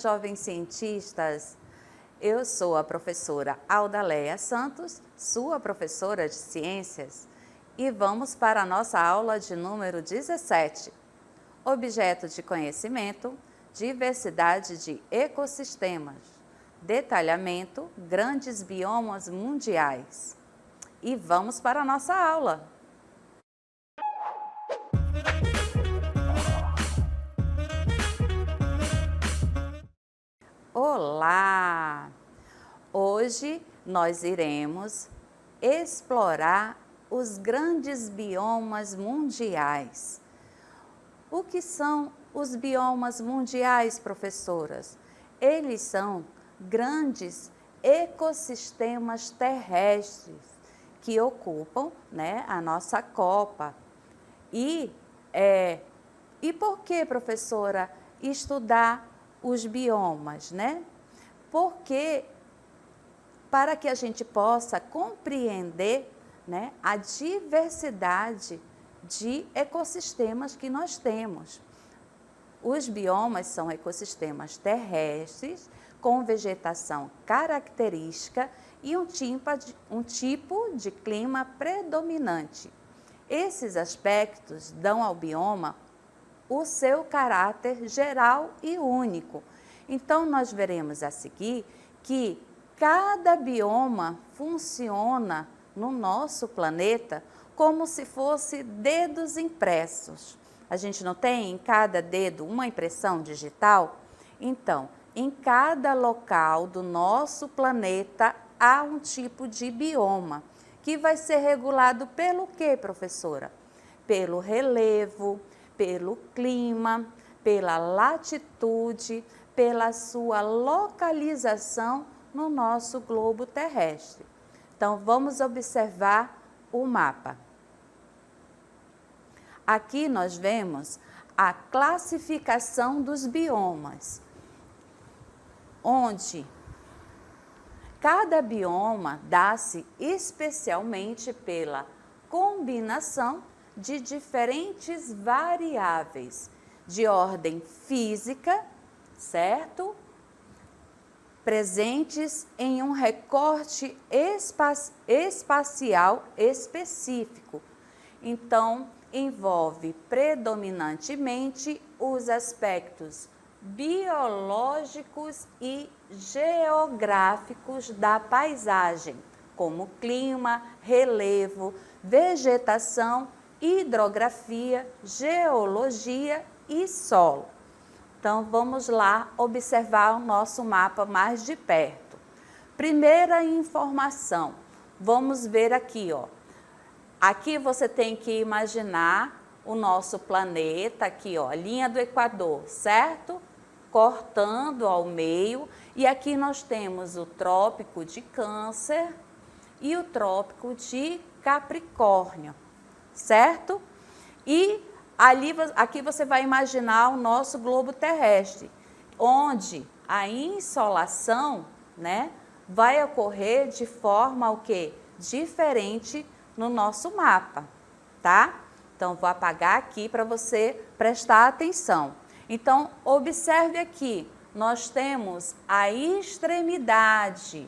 jovens cientistas! Eu sou a professora Aldaleia Santos, sua professora de ciências, e vamos para a nossa aula de número 17. Objeto de conhecimento, diversidade de ecossistemas, detalhamento, grandes biomas mundiais. E vamos para a nossa aula. Olá! Hoje nós iremos explorar os grandes biomas mundiais. O que são os biomas mundiais, professoras? Eles são grandes ecossistemas terrestres que ocupam, a nossa copa. E por que, professora, estudar os biomas, Porque para que a gente possa compreender, a diversidade de ecossistemas que nós temos. Os biomas são ecossistemas terrestres com vegetação característica e um tipo de clima predominante. Esses aspectos dão ao bioma o seu caráter geral e único. Então, nós veremos a seguir que cada bioma funciona no nosso planeta como se fosse dedos impressos. A gente não tem em cada dedo uma impressão digital? Então, em cada local do nosso planeta há um tipo de bioma que vai ser regulado pelo quê, professora? Pelo relevo, pelo clima, pela latitude, pela sua localização no nosso globo terrestre. Então, vamos observar o mapa. Aqui nós vemos a classificação dos biomas, onde cada bioma dá-se especialmente pela combinação de diferentes variáveis de ordem física, certo? Presentes em um recorte espacial específico. Então, envolve predominantemente os aspectos biológicos e geográficos da paisagem, como clima, relevo, vegetação, hidrografia, geologia e solo. Então, vamos lá observar o nosso mapa mais de perto. Primeira informação, vamos ver aqui, Aqui você tem que imaginar o nosso planeta, aqui, a linha do Equador, certo? Cortando ao meio. E aqui nós temos o Trópico de Câncer e o Trópico de Capricórnio, certo? E aqui você vai imaginar o nosso globo terrestre, onde a insolação, vai ocorrer de forma o quê? Diferente no nosso mapa, tá? Então, vou apagar aqui para você prestar atenção. Então, observe aqui, nós temos a extremidade,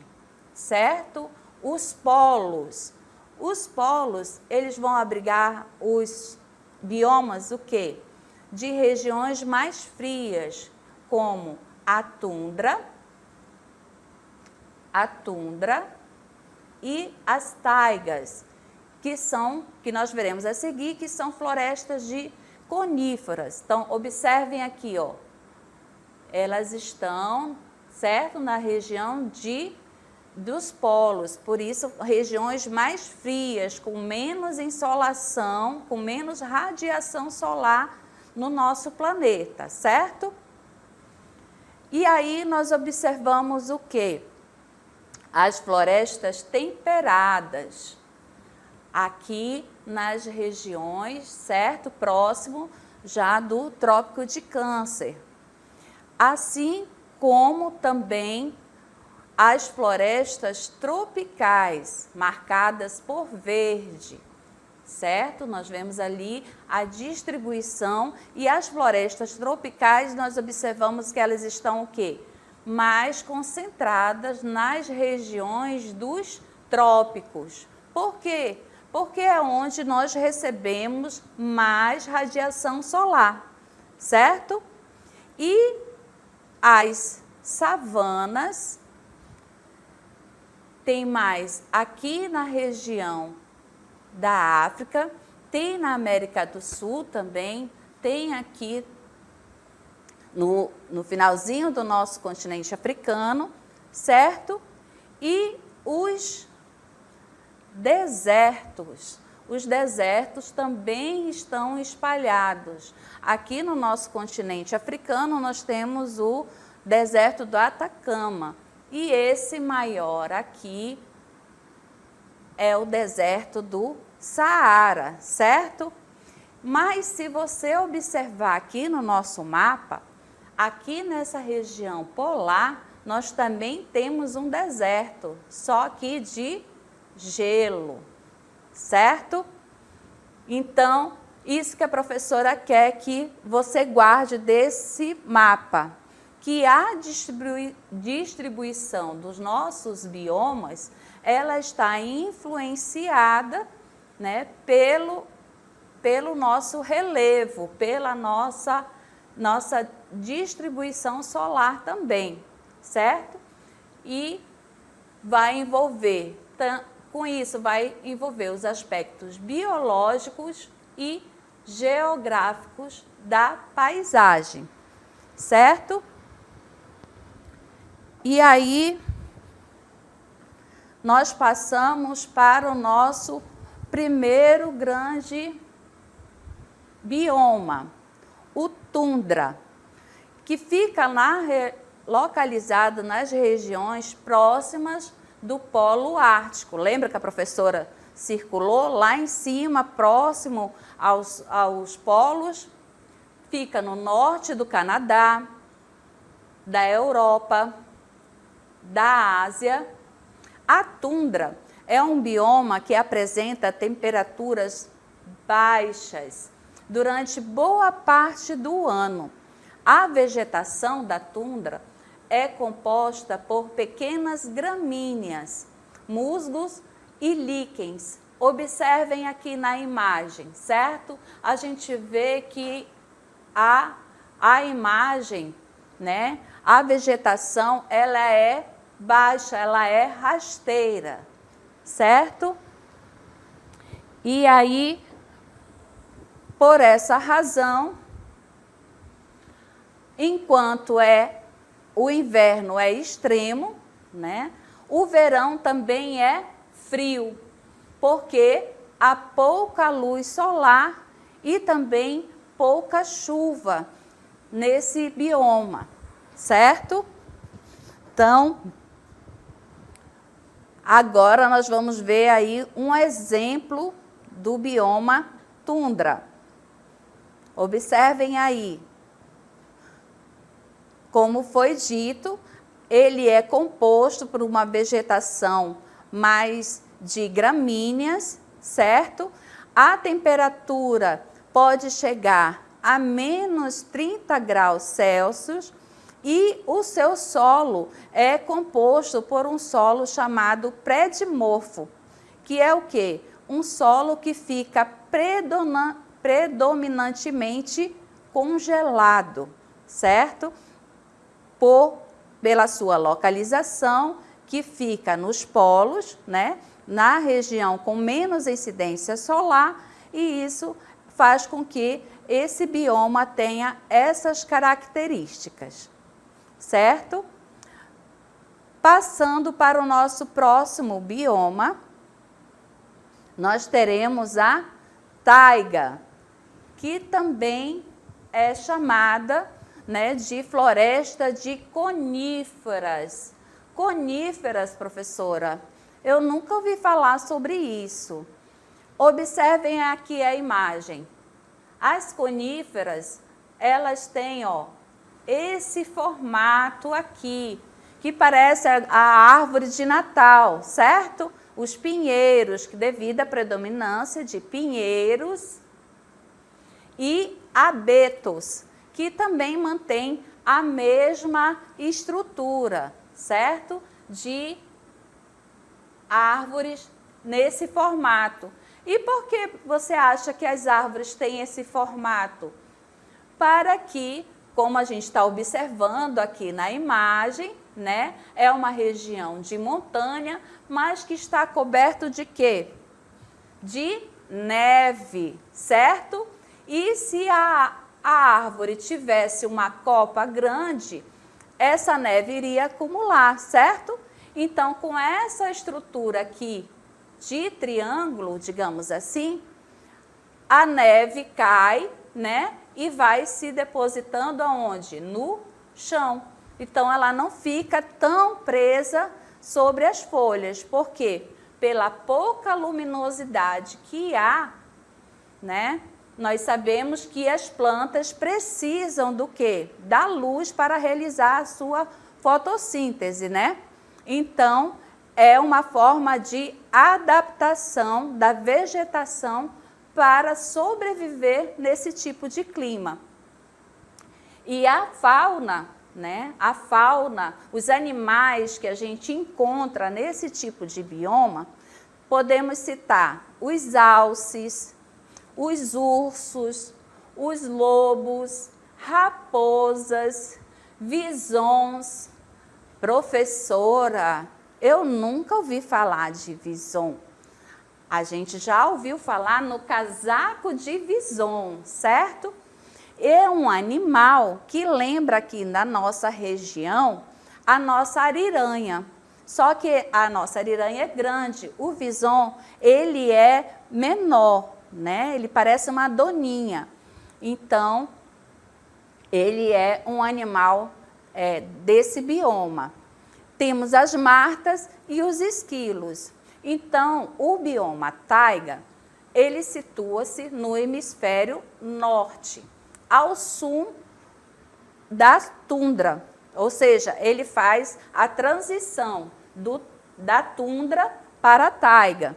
certo? Os polos. Os polos, eles vão abrigar os biomas, o quê? De regiões mais frias, como a tundra e as taigas, que nós veremos a seguir, que são florestas de coníferas. Então, observem aqui, elas estão, certo, na região dos polos, por isso, regiões mais frias, com menos insolação, com menos radiação solar no nosso planeta, certo? E aí, nós observamos o quê? As florestas temperadas, aqui nas regiões, certo? Próximo já do Trópico de Câncer. Assim como também as florestas tropicais, marcadas por verde, certo? Nós vemos ali a distribuição e as florestas tropicais, nós observamos que elas estão o quê? Mais concentradas nas regiões dos trópicos. Por quê? Porque é onde nós recebemos mais radiação solar, certo? E as savanas tem mais aqui na região da África, tem na América do Sul também, tem aqui no finalzinho do nosso continente africano, certo? E os desertos também estão espalhados. Aqui no nosso continente africano nós temos o deserto do Atacama e esse maior aqui é o deserto do Saara, certo? Mas se você observar aqui no nosso mapa, aqui nessa região polar, nós também temos um deserto, só que de gelo, certo? Então, isso que a professora quer que você guarde desse mapa, que a distribuição dos nossos biomas, ela está influenciada, né, pelo nosso relevo, pela nossa distribuição solar também, certo? E vai envolver, com isso, vai envolver os aspectos biológicos e geográficos da paisagem, certo? E aí, nós passamos para o nosso primeiro grande bioma, o tundra, que fica localizado nas regiões próximas do Polo Ártico. Lembra que a professora circulou lá em cima, próximo aos polos? Fica no norte do Canadá, da Europa, da Ásia. A tundra é um bioma que apresenta temperaturas baixas durante boa parte do ano. A vegetação da tundra é composta por pequenas gramíneas, musgos e líquens. Observem aqui na imagem, certo? A gente vê que a imagem, né? A vegetação, ela é baixa, ela é rasteira, certo? E aí, por essa razão, enquanto o inverno é extremo, né? O verão também é frio, porque há pouca luz solar e também pouca chuva nesse bioma, certo? Então, agora nós vamos ver aí um exemplo do bioma tundra. Observem aí. Como foi dito, ele é composto por uma vegetação mais de gramíneas, certo? A temperatura pode chegar a menos 30 graus Celsius e o seu solo é composto por um solo chamado predimorfo, que é o quê? Um solo que fica predominantemente congelado, certo? Pela sua localização, que fica nos polos, né? Na região com menos incidência solar, e isso faz com que esse bioma tenha essas características, certo? Passando para o nosso próximo bioma, nós teremos a taiga, que também é chamada, né, de floresta de coníferas. Coníferas, professora, eu nunca ouvi falar sobre isso. Observem aqui a imagem. As coníferas, elas têm, ó, esse formato aqui, que parece a árvore de Natal, certo? os pinheiros, que devido à predominância de pinheiros, e abetos, que também mantém a mesma estrutura, certo? De árvores nesse formato. E por que você acha que as árvores têm esse formato? Para que, como a gente está observando aqui na imagem, né, é uma região de montanha, mas que está coberto de quê? De neve, certo? E se a árvore tivesse uma copa grande, essa neve iria acumular, certo? Então, com essa estrutura aqui de triângulo, digamos assim, a neve cai, né? E vai se depositando aonde? No chão. Então, ela não fica tão presa sobre as folhas. Por quê? Pela pouca luminosidade que há, né? Nós sabemos que as plantas precisam do quê? Da luz para realizar a sua fotossíntese, né? Então, é uma forma de adaptação da vegetação para sobreviver nesse tipo de clima. E a fauna, né? A fauna, os animais que a gente encontra nesse tipo de bioma, podemos citar os alces, os ursos, os lobos, raposas, visons. Professora, eu nunca ouvi falar de vison. A gente já ouviu falar no casaco de vison, certo? É um animal que lembra aqui na nossa região a nossa ariranha. Só que a nossa ariranha é grande. O vison, ele é menor, né? Ele parece uma doninha. Então, ele é um animal desse bioma. Temos as martas e os esquilos. Então, o bioma taiga, ele situa-se no hemisfério norte, ao sul da tundra. Ou seja, ele faz a transição da tundra para a taiga,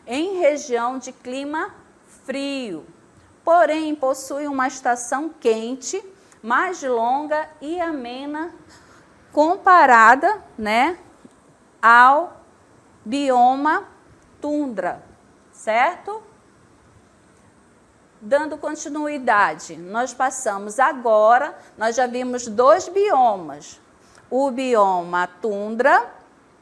em região de clima frio. Porém, possui uma estação quente, mais longa e amena, comparada, né, ao bioma tundra, certo? Dando continuidade, nós passamos agora, nós já vimos dois biomas, o bioma tundra,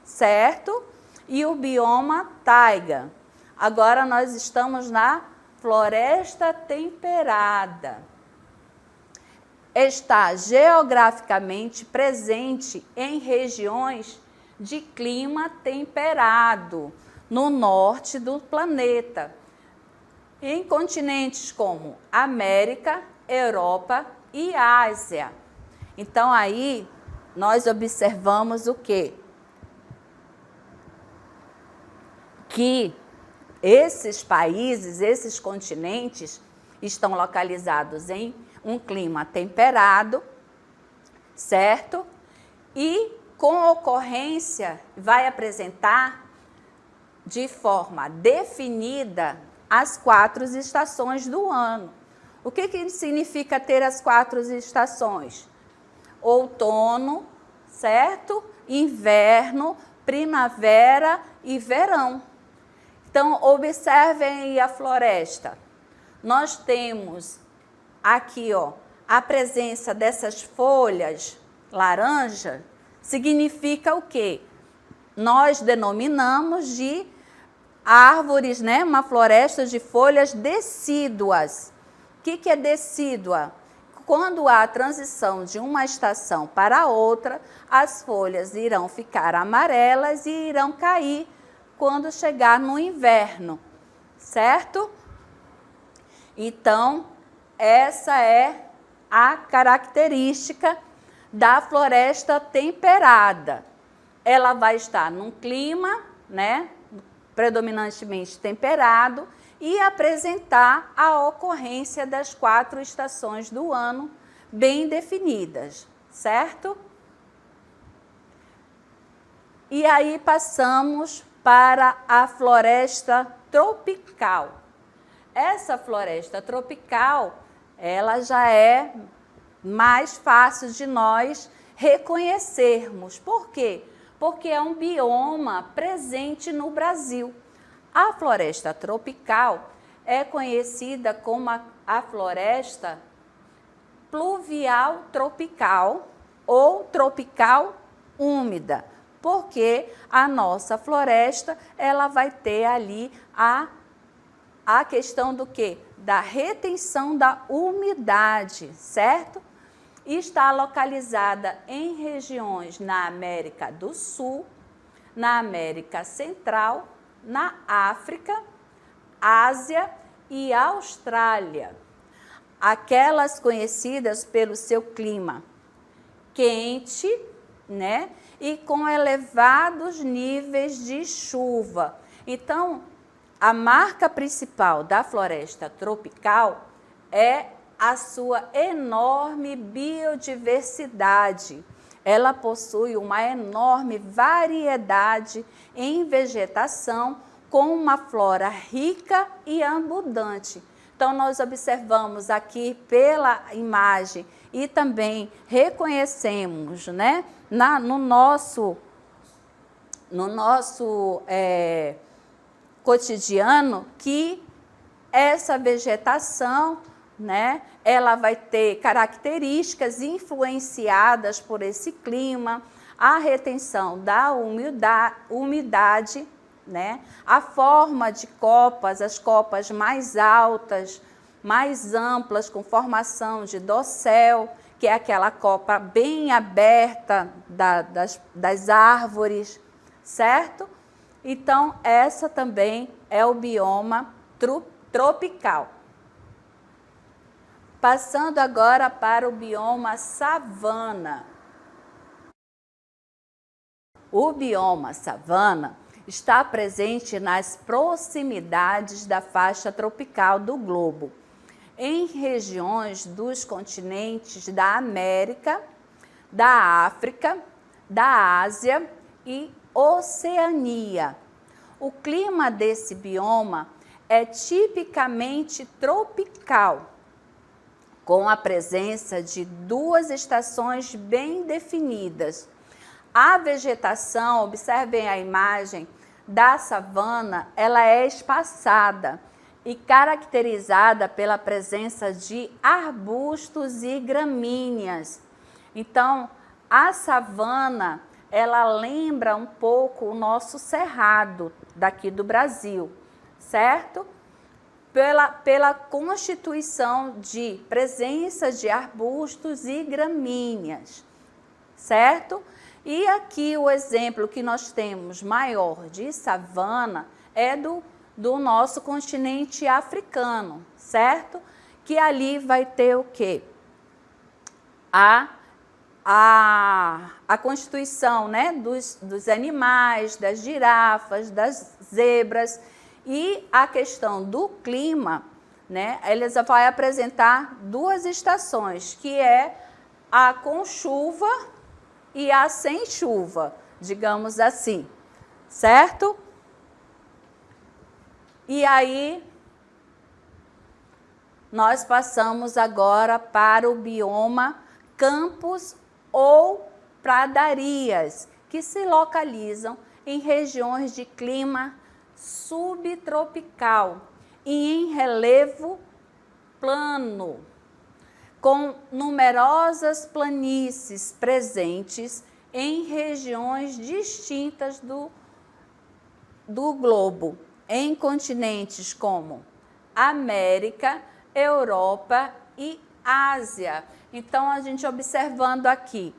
certo? E o bioma taiga. Agora nós estamos na floresta temperada. Está geograficamente presente em regiões de clima temperado, no norte do planeta, em continentes como América, Europa e Ásia. Então, aí, nós observamos o quê? Que esses países, esses continentes, estão localizados em um clima temperado, certo? E com ocorrência vai apresentar de forma definida as 4 estações do ano. O que significa ter as 4 estações? Outono, certo? Inverno, primavera e verão. Então, observem aí a floresta. Nós temos aqui, ó, a presença dessas folhas laranja, significa o quê? Nós denominamos de árvores, né? Uma floresta de folhas decíduas. O que é decídua? Quando há a transição de uma estação para outra, as folhas irão ficar amarelas e irão cair quando chegar no inverno, certo? Então, essa é a característica da floresta temperada. Ela vai estar num clima, né, predominantemente temperado e apresentar a ocorrência das 4 estações do ano bem definidas, certo? E aí passamos para a floresta tropical. Essa floresta tropical, ela já é mais fácil de nós reconhecermos. Por quê? Porque é um bioma presente no Brasil. A floresta tropical é conhecida como a floresta pluvial tropical ou tropical úmida, porque a nossa floresta ela vai ter ali a questão do quê? Da retenção da umidade, certo? E está localizada em regiões na América do Sul, na América Central, na África, Ásia e Austrália. Aquelas conhecidas pelo seu clima quente, né? E com elevados níveis de chuva. Então, a marca principal da floresta tropical é a sua enorme biodiversidade. Ela possui uma enorme variedade em vegetação, com uma flora rica e abundante. Então, nós observamos aqui pela imagem e também reconhecemos, né, no nosso cotidiano, que essa vegetação, né, ela vai ter características influenciadas por esse clima, a retenção da umidade, né, a forma de copas, as copas mais altas, mais amplas, com formação de dossel, que é aquela copa bem aberta das árvores, certo? Então, essa também é o bioma tropical. Passando agora para o bioma savana. O bioma savana está presente nas proximidades da faixa tropical do globo, em regiões dos continentes da América, da África, da Ásia e Oceania. O clima desse bioma é tipicamente tropical, com a presença de duas estações bem definidas. A vegetação, observem a imagem da savana, ela é espaçada e caracterizada pela presença de arbustos e gramíneas. Então, a savana, ela lembra um pouco o nosso cerrado daqui do Brasil, certo? Pela constituição de presença de arbustos e gramíneas, certo? E aqui o exemplo que nós temos maior de savana é do nosso continente africano, certo? Que ali vai ter o quê? A constituição, né, dos animais, das girafas, das zebras. E a questão do clima, né, eles vão apresentar duas estações, que é a com chuva e a sem chuva, digamos assim, certo? E aí, nós passamos agora para o bioma campos ou pradarias, que se localizam em regiões de clima subtropical e em relevo plano, com numerosas planícies presentes em regiões distintas do globo, em continentes como América, Europa e Ásia. Então, a gente observando aqui,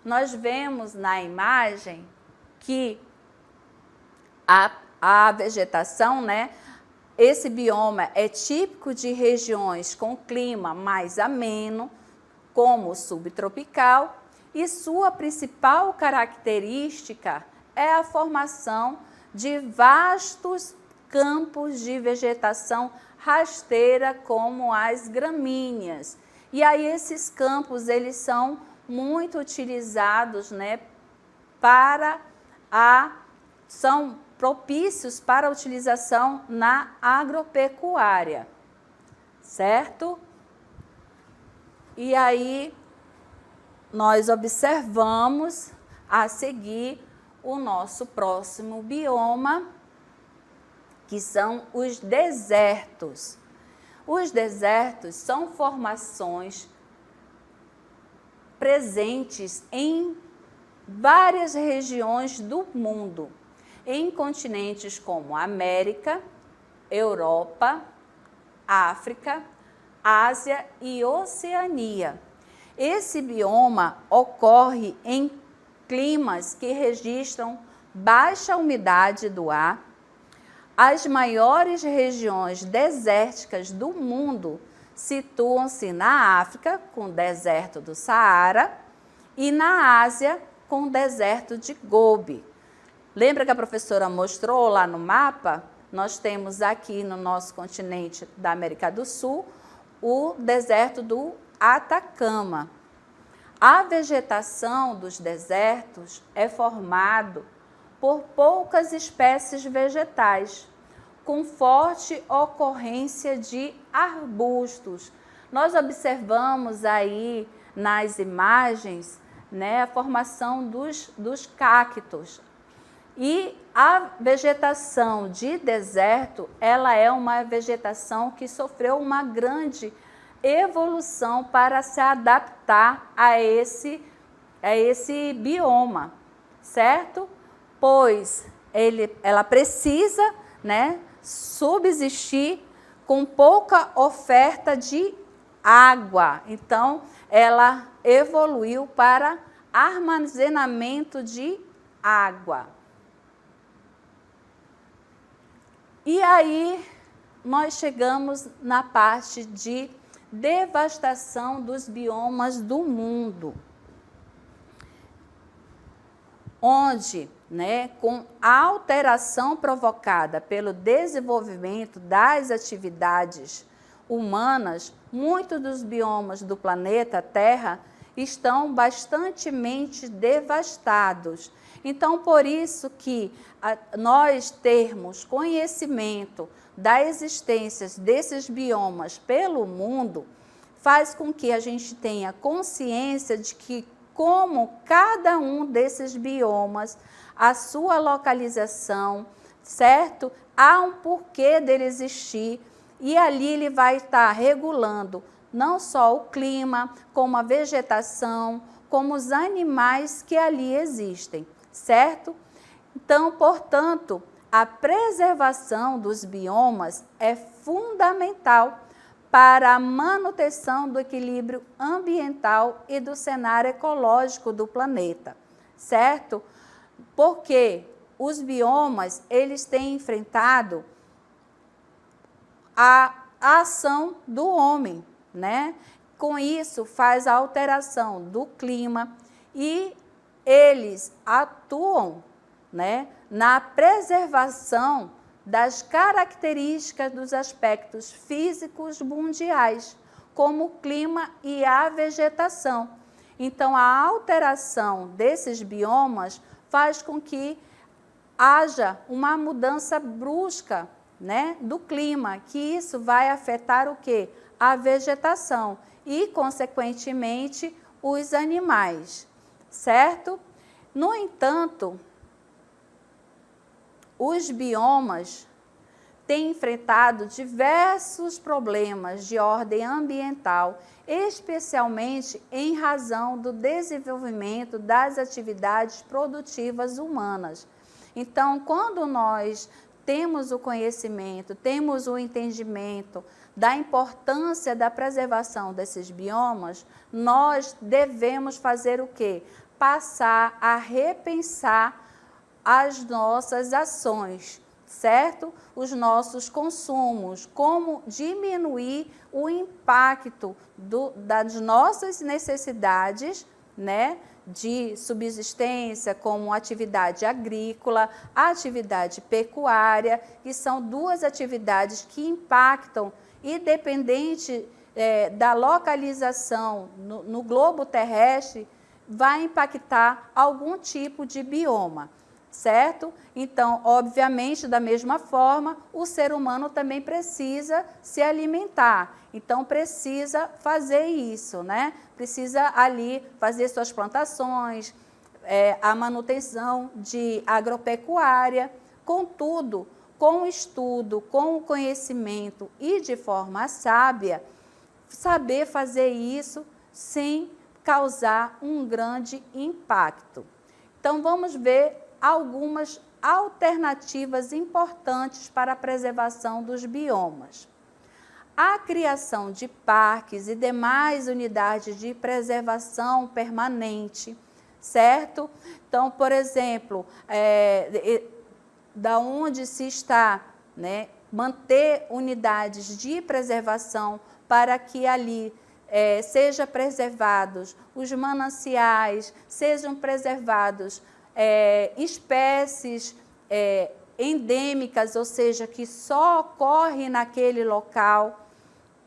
nós vemos na imagem que a vegetação, né? Esse bioma é típico de regiões com clima mais ameno, como o subtropical, e sua principal característica é a formação de vastos campos de vegetação rasteira, como as gramíneas. E aí esses campos, eles são muito utilizados, né, propícios para a utilização na agropecuária, certo? E aí, nós observamos a seguir o nosso próximo bioma, que são os desertos. Os desertos são formações presentes em várias regiões do mundo, em continentes como América, Europa, África, Ásia e Oceania. Esse bioma ocorre em climas que registram baixa umidade do ar. As maiores regiões desérticas do mundo situam-se na África, com o deserto do Saara, e na Ásia, com o deserto de Gobi. Lembra que a professora mostrou lá no mapa? Nós temos aqui no nosso continente da América do Sul o deserto do Atacama. A vegetação dos desertos é formada por poucas espécies vegetais, com forte ocorrência de arbustos. Nós observamos aí nas imagens, né, a formação dos cactos. E a vegetação de deserto, ela é uma vegetação que sofreu uma grande evolução para se adaptar a esse bioma, certo? Pois ela precisa, né, subsistir com pouca oferta de água. Então, ela evoluiu para armazenamento de água. E aí, nós chegamos na parte de devastação dos biomas do mundo, onde, né, com a alteração provocada pelo desenvolvimento das atividades humanas, muitos dos biomas do planeta Terra estão bastantemente devastados. Então, por isso que nós termos conhecimento da existência desses biomas pelo mundo, faz com que a gente tenha consciência de que como cada um desses biomas, a sua localização, certo? Há um porquê dele existir e ali ele vai estar regulando não só o clima, como a vegetação, como os animais que ali existem, certo? Então, portanto, a preservação dos biomas é fundamental para a manutenção do equilíbrio ambiental e do cenário ecológico do planeta, certo? Porque os biomas, eles têm enfrentado a ação do homem, né? Com isso, faz a alteração do clima e eles atuam, né, na preservação das características dos aspectos físicos mundiais, como o clima e a vegetação. Então, a alteração desses biomas faz com que haja uma mudança brusca, né, do clima, que isso vai afetar o quê? A vegetação e, consequentemente, os animais, certo? No entanto, os biomas têm enfrentado diversos problemas de ordem ambiental, especialmente em razão do desenvolvimento das atividades produtivas humanas. Então, quando nós temos o conhecimento, temos o entendimento da importância da preservação desses biomas, nós devemos fazer o quê? Passar a repensar as nossas ações, certo? Os nossos consumos, como diminuir o impacto das nossas necessidades, né, de subsistência, como atividade agrícola, atividade pecuária, que são duas atividades que impactam, independente da localização no globo terrestre, vai impactar algum tipo de bioma. certo? Então, obviamente, da mesma forma, o ser humano também precisa se alimentar. Então, precisa fazer isso, né? Precisa ali fazer suas plantações, a manutenção de agropecuária. Contudo, com o estudo, com o conhecimento e de forma sábia, saber fazer isso sem causar um grande impacto. Então, vamos ver algumas alternativas importantes para a preservação dos biomas. A criação de parques e demais unidades de preservação permanente, certo? Então, por exemplo, da onde se está, né, manter unidades de preservação para que ali sejam preservados os mananciais, sejam preservados espécies endêmicas, ou seja, que só ocorrem naquele local.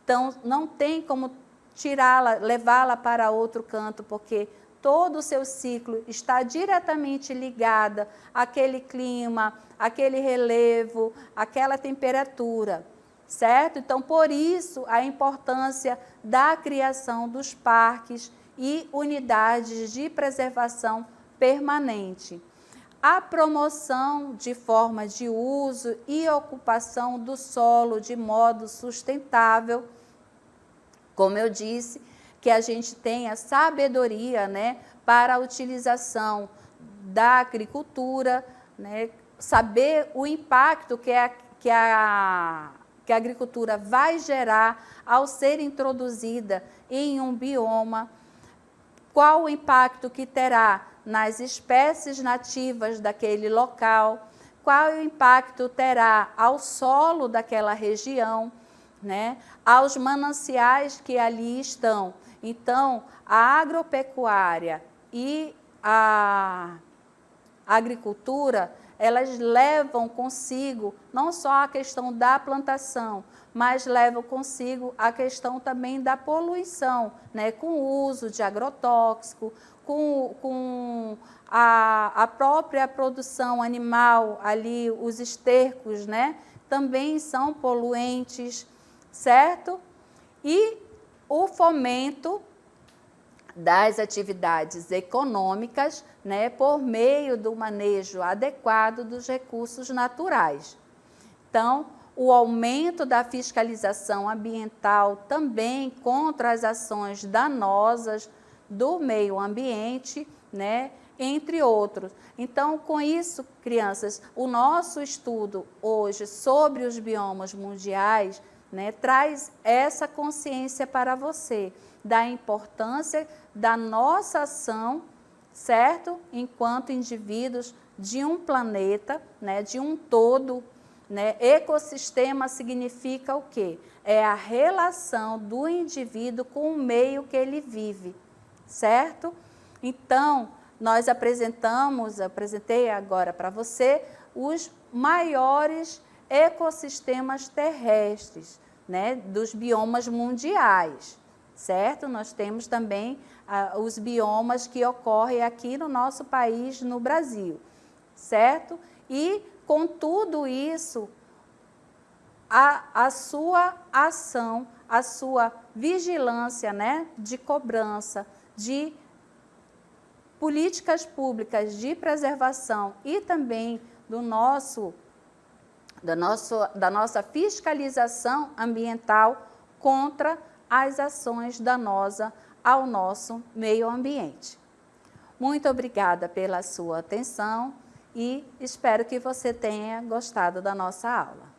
Então, não tem como tirá-la, levá-la para outro canto, porque todo o seu ciclo está diretamente ligado àquele clima, àquele relevo, àquela temperatura, certo? Então, por isso, a importância da criação dos parques e unidades de preservação permanente. A promoção de formas de uso e ocupação do solo de modo sustentável, como eu disse, que a gente tenha sabedoria, né, para a utilização da agricultura, né, saber o impacto que a agricultura vai gerar ao ser introduzida em um bioma, qual o impacto que terá nas espécies nativas daquele local, qual o impacto terá ao solo daquela região, né, aos mananciais que ali estão. Então, a agropecuária e a agricultura, elas levam consigo não só a questão da plantação, mas levam consigo a questão também da poluição, né, com o uso de agrotóxico, com a própria produção animal, ali os estercos, né, também são poluentes, certo? E o fomento das atividades econômicas, né, por meio do manejo adequado dos recursos naturais. Então, o aumento da fiscalização ambiental também contra as ações danosas do meio ambiente, né, entre outros. Então, com isso, crianças, o nosso estudo hoje sobre os biomas mundiais, né, traz essa consciência para você, da importância da nossa ação, certo? Enquanto indivíduos de um planeta, né, de um todo, né? Ecossistema significa o quê? É a relação do indivíduo com o meio que ele vive, certo? Então, nós apresentei agora para você os maiores ecossistemas terrestres, né, dos biomas mundiais, certo? Nós temos também os biomas que ocorrem aqui no nosso país, no Brasil, certo? E com tudo isso, a sua ação, a sua vigilância, né, de cobrança, de políticas públicas de preservação e também da nossa fiscalização ambiental contra as ações danosas ao nosso meio ambiente. Muito obrigada pela sua atenção e espero que você tenha gostado da nossa aula.